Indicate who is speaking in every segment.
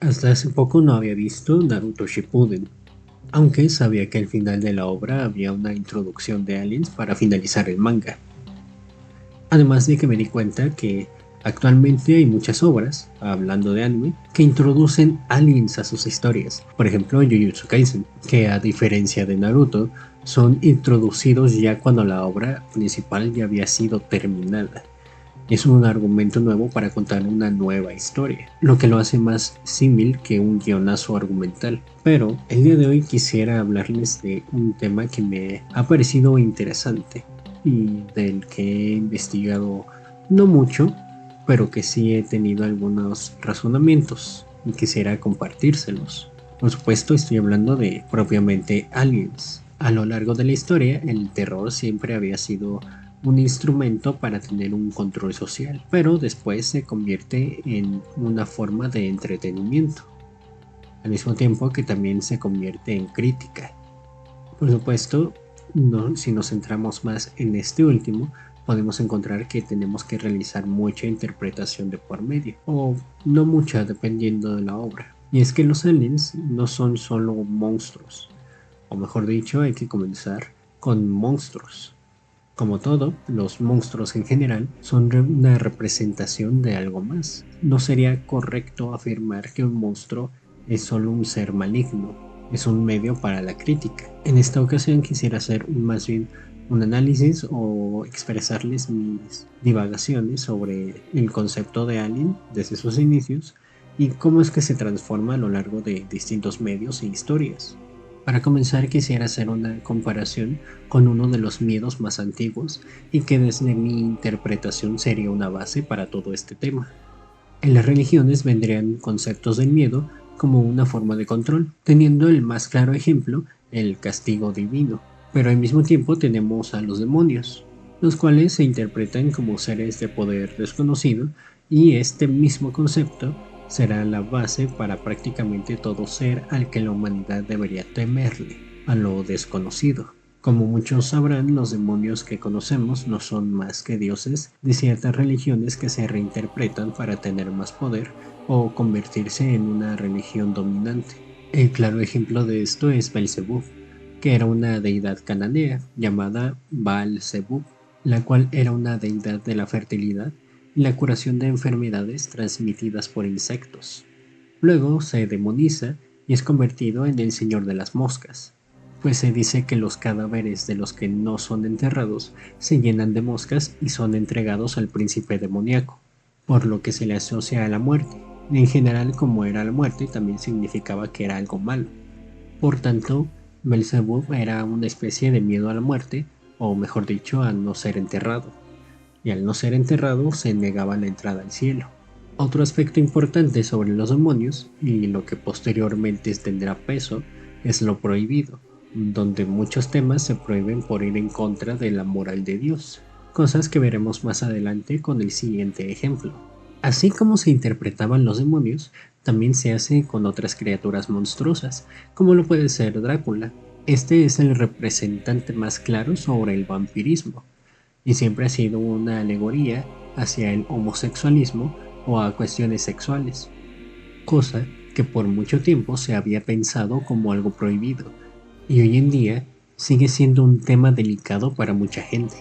Speaker 1: Hasta hace poco no había visto Naruto Shippuden, aunque sabía que al final de la obra había una introducción de aliens para finalizar el manga. Además de que me di cuenta que actualmente hay muchas obras, hablando de anime, que introducen aliens a sus historias. Por ejemplo, Jujutsu Kaisen, que a diferencia de Naruto, son introducidos ya cuando la obra principal ya había sido terminada. Es un argumento nuevo para contar una nueva historia, lo que lo hace más símil que un guionazo argumental. Pero el día de hoy quisiera hablarles de un tema que me ha parecido interesante y del que he investigado no mucho, pero que sí he tenido algunos razonamientos y quisiera compartírselos. Por supuesto, estoy hablando de propiamente aliens. A lo largo de la historia, el terror siempre había sido un instrumento para tener un control social, pero después se convierte en una forma de entretenimiento, al mismo tiempo que también se convierte en crítica. Por supuesto, si nos centramos más en este último, podemos encontrar que tenemos que realizar mucha interpretación de por medio, o no mucha dependiendo de la obra. Y es que los aliens no son solo monstruos, o mejor dicho, hay que comenzar con monstruos. Como todo, los monstruos en general son una representación de algo más. No sería correcto afirmar que un monstruo es solo un ser maligno, es un medio para la crítica. En esta ocasión quisiera hacer más bien un análisis o expresarles mis divagaciones sobre el concepto de alien desde sus inicios y cómo es que se transforma a lo largo de distintos medios e historias. Para comenzar quisiera hacer una comparación con uno de los miedos más antiguos y que desde mi interpretación sería una base para todo este tema. En las religiones vendrían conceptos del miedo como una forma de control, teniendo el más claro ejemplo el castigo divino, pero al mismo tiempo tenemos a los demonios, los cuales se interpretan como seres de poder desconocido y este mismo concepto será la base para prácticamente todo ser al que la humanidad debería temerle, a lo desconocido. Como muchos sabrán, los demonios que conocemos no son más que dioses de ciertas religiones que se reinterpretan para tener más poder o convertirse en una religión dominante. El claro ejemplo de esto es Belzebub, que era una deidad cananea llamada Baal-Zebub, la cual era una deidad de la fertilidad y la curación de enfermedades transmitidas por insectos. Luego se demoniza y es convertido en el señor de las moscas, pues se dice que los cadáveres de los que no son enterrados se llenan de moscas y son entregados al príncipe demoníaco, por lo que se le asocia a la muerte. En general, como era la muerte, también significaba que era algo malo. Por tanto, Belzebub era una especie de miedo a la muerte, o mejor dicho, a no ser enterrado, y al no ser enterrado se negaba la entrada al cielo. Otro aspecto importante sobre los demonios, y lo que posteriormente tendrá peso, es lo prohibido, donde muchos temas se prohíben por ir en contra de la moral de Dios, cosas que veremos más adelante con el siguiente ejemplo. Así como se interpretaban los demonios, también se hace con otras criaturas monstruosas, como lo puede ser Drácula. Este es el representante más claro sobre el vampirismo, y siempre ha sido una alegoría hacia el homosexualismo o a cuestiones sexuales, cosa que por mucho tiempo se había pensado como algo prohibido, y hoy en día sigue siendo un tema delicado para mucha gente.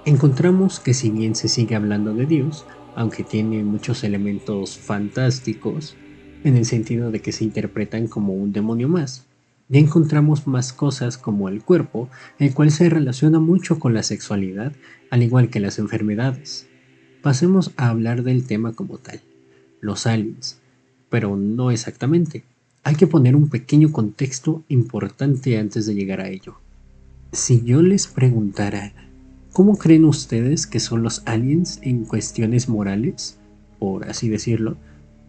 Speaker 1: Encontramos que si bien se sigue hablando de Dios, aunque tiene muchos elementos fantásticos, en el sentido de que se interpretan como un demonio más, ya encontramos más cosas como el cuerpo, el cual se relaciona mucho con la sexualidad, al igual que las enfermedades. Pasemos a hablar del tema como tal, los aliens, pero no exactamente. Hay que poner un pequeño contexto importante antes de llegar a ello. Si yo les preguntara, ¿cómo creen ustedes que son los aliens en cuestiones morales, por así decirlo?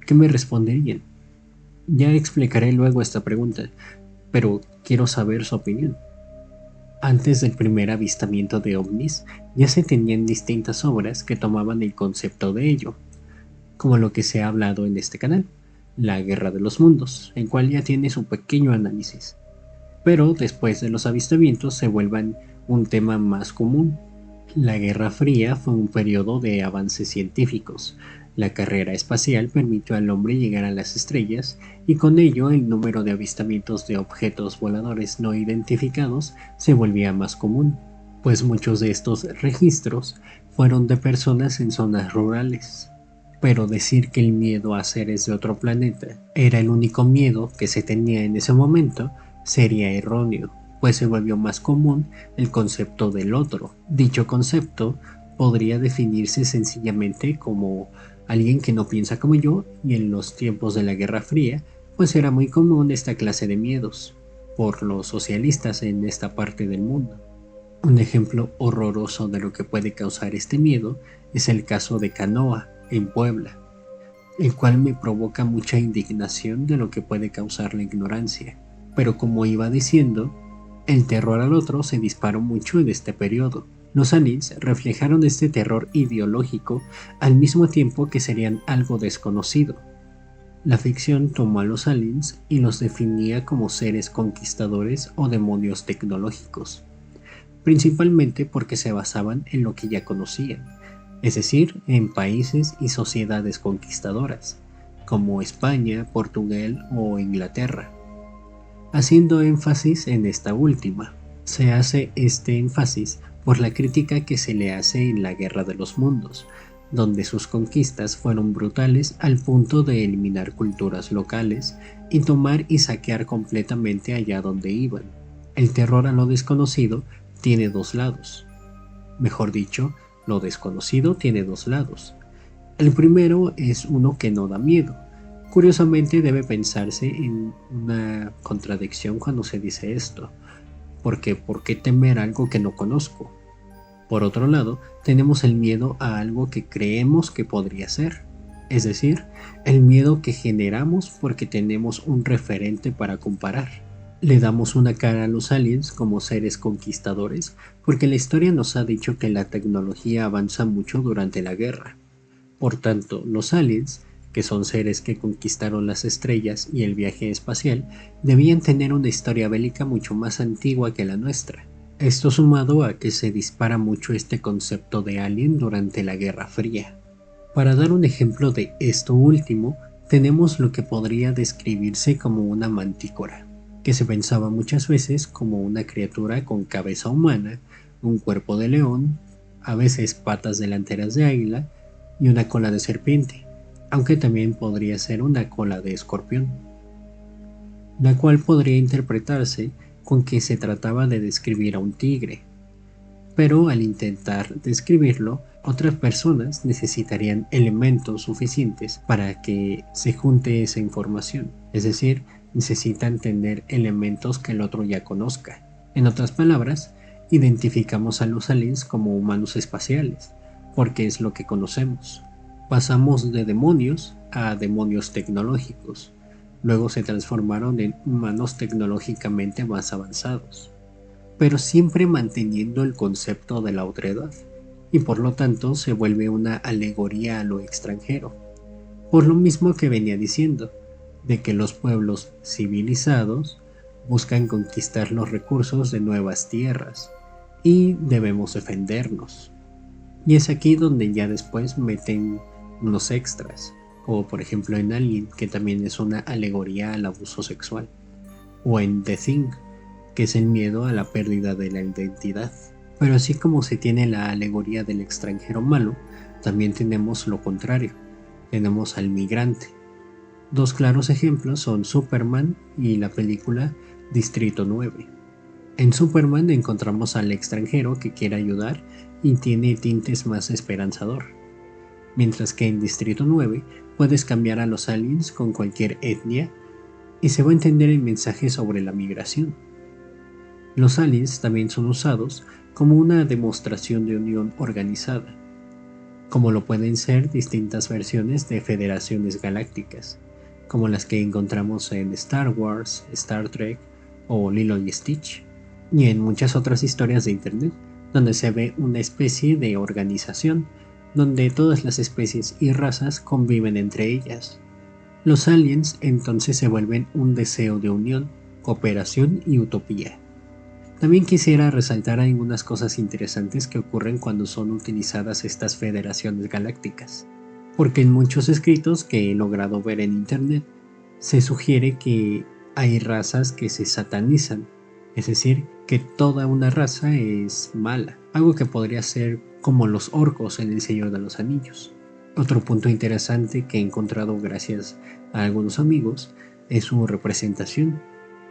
Speaker 1: ¿Qué me responderían? Ya explicaré luego esta pregunta, pero quiero saber su opinión. Antes del primer avistamiento de ovnis, ya se tenían distintas obras que tomaban el concepto de ello, como lo que se ha hablado en este canal, La Guerra de los Mundos, el cual ya tiene su pequeño análisis. Pero después de los avistamientos se vuelvan un tema más común. La Guerra Fría fue un periodo de avances científicos, La carrera espacial permitió al hombre llegar a las estrellas y con ello el número de avistamientos de objetos voladores no identificados se volvía más común, pues muchos de estos registros fueron de personas en zonas rurales. Pero decir que el miedo a seres de otro planeta era el único miedo que se tenía en ese momento sería erróneo, pues se volvió más común el concepto del otro. Dicho concepto podría definirse sencillamente como alguien que no piensa como yo, y en los tiempos de la Guerra Fría, pues era muy común esta clase de miedos por los socialistas en esta parte del mundo. Un ejemplo horroroso de lo que puede causar este miedo es el caso de Canoa, en Puebla, el cual me provoca mucha indignación de lo que puede causar la ignorancia. Pero como iba diciendo, el terror al otro se disparó mucho en este periodo. Los aliens reflejaron este terror ideológico al mismo tiempo que serían algo desconocido. La ficción tomó a los aliens y los definía como seres conquistadores o demonios tecnológicos, principalmente porque se basaban en lo que ya conocían, es decir, en países y sociedades conquistadoras, como España, Portugal o Inglaterra. Haciendo énfasis en esta última, se hace este énfasis por la crítica que se le hace en la Guerra de los Mundos, donde sus conquistas fueron brutales al punto de eliminar culturas locales y tomar y saquear completamente allá donde iban. El terror a lo desconocido tiene dos lados. Mejor dicho, lo desconocido tiene dos lados. El primero es uno que no da miedo. Curiosamente debe pensarse en una contradicción cuando se dice esto, porque ¿por qué temer algo que no conozco? Por otro lado, tenemos el miedo a algo que creemos que podría ser, es decir, el miedo que generamos porque tenemos un referente para comparar. Le damos una cara a los aliens como seres conquistadores porque la historia nos ha dicho que la tecnología avanza mucho durante la guerra. Por tanto, los aliens, que son seres que conquistaron las estrellas y el viaje espacial, debían tener una historia bélica mucho más antigua que la nuestra. Esto sumado a que se dispara mucho este concepto de alien durante la Guerra Fría. Para dar un ejemplo de esto último, tenemos lo que podría describirse como una mantícora, que se pensaba muchas veces como una criatura con cabeza humana, un cuerpo de león, a veces patas delanteras de águila y una cola de serpiente, aunque también podría ser una cola de escorpión, la cual podría interpretarse con que se trataba de describir a un tigre, pero al intentar describirlo, otras personas necesitarían elementos suficientes para que se junte esa información, es decir, necesitan tener elementos que el otro ya conozca. En otras palabras, identificamos a los aliens como humanos espaciales, porque es lo que conocemos. Pasamos de demonios a demonios tecnológicos. Luego se transformaron en humanos tecnológicamente más avanzados, pero siempre manteniendo el concepto de la otredad, y por lo tanto se vuelve una alegoría a lo extranjero, por lo mismo que venía diciendo, de que los pueblos civilizados buscan conquistar los recursos de nuevas tierras, y debemos defendernos. Y es aquí donde ya después meten unos extras, como por ejemplo en Alien, que también es una alegoría al abuso sexual, o en The Thing, que es el miedo a la pérdida de la identidad. Pero así como se tiene la alegoría del extranjero malo, también tenemos lo contrario, tenemos al migrante. Dos claros ejemplos son Superman y la película Distrito 9. En Superman encontramos al extranjero que quiere ayudar y tiene tintes más esperanzador, mientras que en Distrito 9 puedes cambiar a los aliens con cualquier etnia y se va a entender el mensaje sobre la migración. Los aliens también son usados como una demostración de unión organizada, como lo pueden ser distintas versiones de federaciones galácticas, como las que encontramos en Star Wars, Star Trek o Lilo y Stitch, y en muchas otras historias de Internet, donde se ve una especie de organización, donde todas las especies y razas conviven entre ellas. Los aliens entonces se vuelven un deseo de unión, cooperación y utopía. También quisiera resaltar algunas cosas interesantes que ocurren cuando son utilizadas estas federaciones galácticas. porque en muchos escritos que he logrado ver en internet se sugiere que hay razas que se satanizan, es decir, que toda una raza es mala, algo que podría ser como los orcos en El Señor de los Anillos. Otro punto interesante que he encontrado gracias a algunos amigos es su representación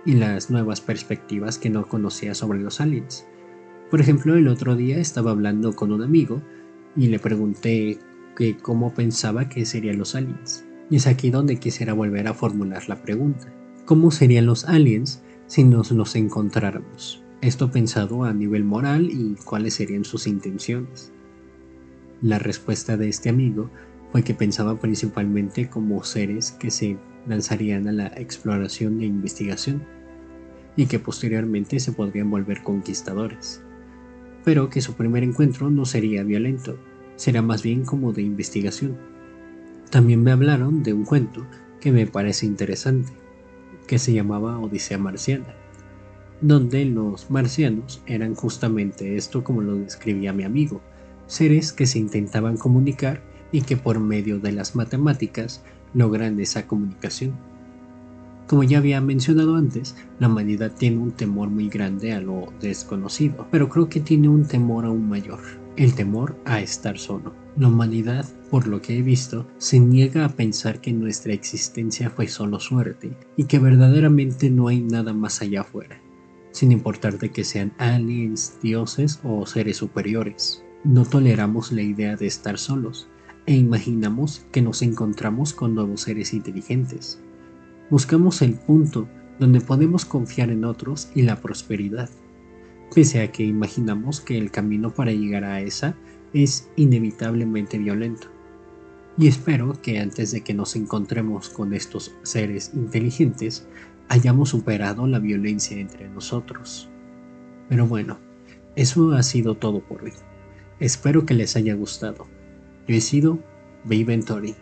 Speaker 1: y las nuevas perspectivas que no conocía sobre los aliens. Por ejemplo, el otro día estaba hablando con un amigo y le pregunté que cómo pensaba que serían los aliens. Y es aquí donde quisiera volver a formular la pregunta. ¿Cómo serían los aliens si nos los encontráramos? Esto pensado a nivel moral y cuáles serían sus intenciones. La respuesta de este amigo fue que pensaba principalmente como seres que se lanzarían a la exploración e investigación y que posteriormente se podrían volver conquistadores, pero que su primer encuentro no sería violento, será más bien como de investigación. También me hablaron de un cuento que me parece interesante, que se llamaba Odisea Marciana, donde los marcianos eran justamente esto como lo describía mi amigo, seres que se intentaban comunicar y que por medio de las matemáticas logran esa comunicación. Como ya había mencionado antes, la humanidad tiene un temor muy grande a lo desconocido, pero creo que tiene un temor aún mayor, el temor a estar solo. La humanidad, por lo que he visto, se niega a pensar que nuestra existencia fue solo suerte y que verdaderamente no hay nada más allá afuera, sin importar de que sean aliens, dioses o seres superiores. No toleramos la idea de estar solos e imaginamos que nos encontramos con nuevos seres inteligentes. Buscamos el punto donde podemos confiar en otros y la prosperidad, pese a que imaginamos que el camino para llegar a esa es inevitablemente violento. Y espero que antes de que nos encontremos con estos seres inteligentes, hayamos superado la violencia entre nosotros. Pero bueno, eso ha sido todo por hoy. Espero que les haya gustado. Yo he sido Viventori.